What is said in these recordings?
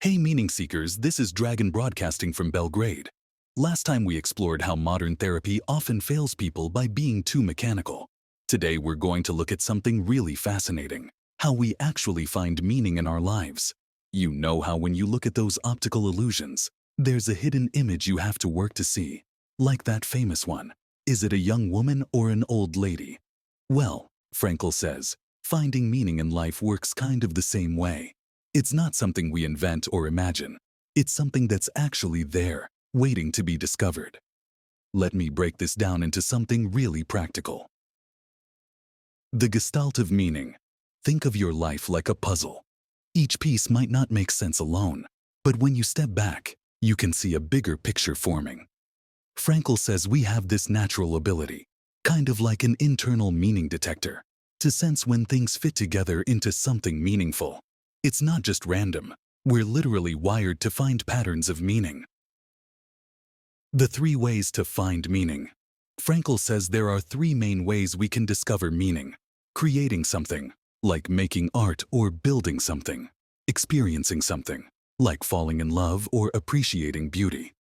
Hey meaning seekers, this is Dragon Broadcasting from Belgrade. Last time we explored how modern therapy often fails people by being too mechanical. Today we're going to look at something really fascinating, how we actually find meaning in our lives. You know how when you look at those optical illusions, there's a hidden image you have to work to see. Like that famous one. Is it a young woman or an old lady? Well, Frankl says, finding meaning in life works kind of the same way. It's not something we invent or imagine. It's something that's actually there, waiting to be discovered. Let me break this down into something really practical. The gestalt of meaning. Think of your life like a puzzle. Each piece might not make sense alone, but when you step back, you can see a bigger picture forming. Frankl says we have this natural ability, kind of like an internal meaning detector, to sense when things fit together into something meaningful. It's not just random. We're literally wired to find patterns of meaning. The 3 ways to find meaning. Frankl says there are 3 main ways we can discover meaning. Creating something, like making art or building something. Experiencing something, like falling in love or appreciating beauty.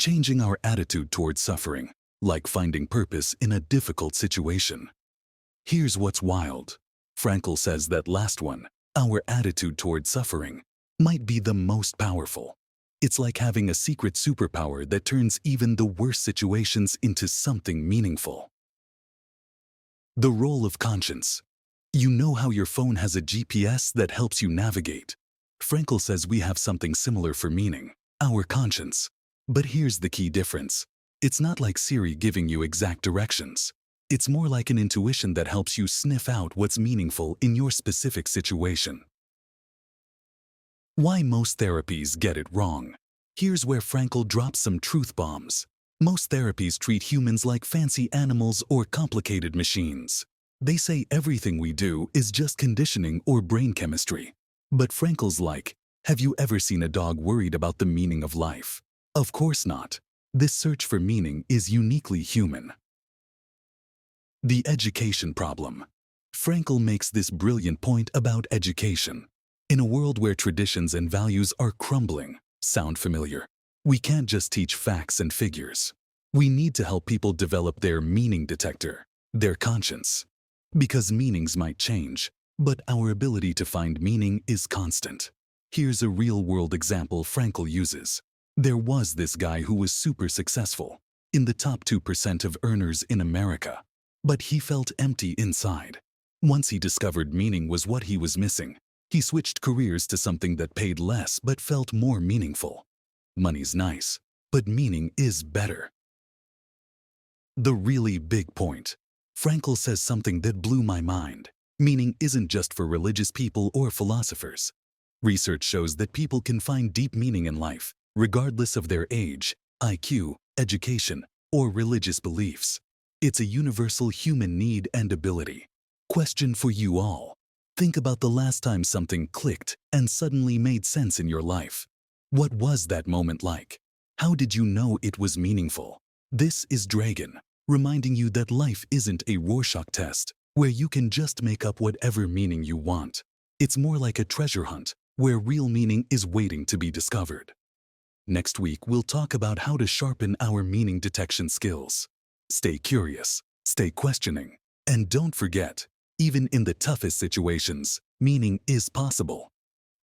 Changing our attitude towards suffering, like finding purpose in a difficult situation. Here's what's wild. Frankl says that last one, our attitude toward suffering, might be the most powerful. It's like having a secret superpower that turns even the worst situations into something meaningful. The role of conscience. You know how your phone has a GPS that helps you navigate. Frankl says we have something similar for meaning, our conscience. But here's the key difference. It's not like Siri giving you exact directions. It's more like an intuition that helps you sniff out what's meaningful in your specific situation. Why most therapies get it wrong. Here's where Frankl drops some truth bombs. Most therapies treat humans like fancy animals or complicated machines. They say everything we do is just conditioning or brain chemistry. But Frankl's like, have you ever seen a dog worried about the meaning of life? Of course not. This search for meaning is uniquely human. The education problem. Frankl makes this brilliant point about education. In a world where traditions and values are crumbling, sound familiar? We can't just teach facts and figures. We need to help people develop their meaning detector, their conscience. Because meanings might change, but our ability to find meaning is constant. Here's a real-world example Frankl uses. There was this guy who was super successful, in the top 2% of earners in America. But he felt empty inside. Once he discovered meaning was what he was missing, he switched careers to something that paid less but felt more meaningful. Money's nice, but meaning is better. The really big point. Frankl says something that blew my mind. Meaning isn't just for religious people or philosophers. Research shows that people can find deep meaning in life, regardless of their age, IQ, education, or religious beliefs. It's a universal human need and ability. Question for you all. Think about the last time something clicked and suddenly made sense in your life. What was that moment like? How did you know it was meaningful? This is Dragon, reminding you that life isn't a Rorschach test, where you can just make up whatever meaning you want. It's more like a treasure hunt, where real meaning is waiting to be discovered. Next week, we'll talk about how to sharpen our meaning detection skills. Stay curious, stay questioning, and don't forget, even in the toughest situations, meaning is possible.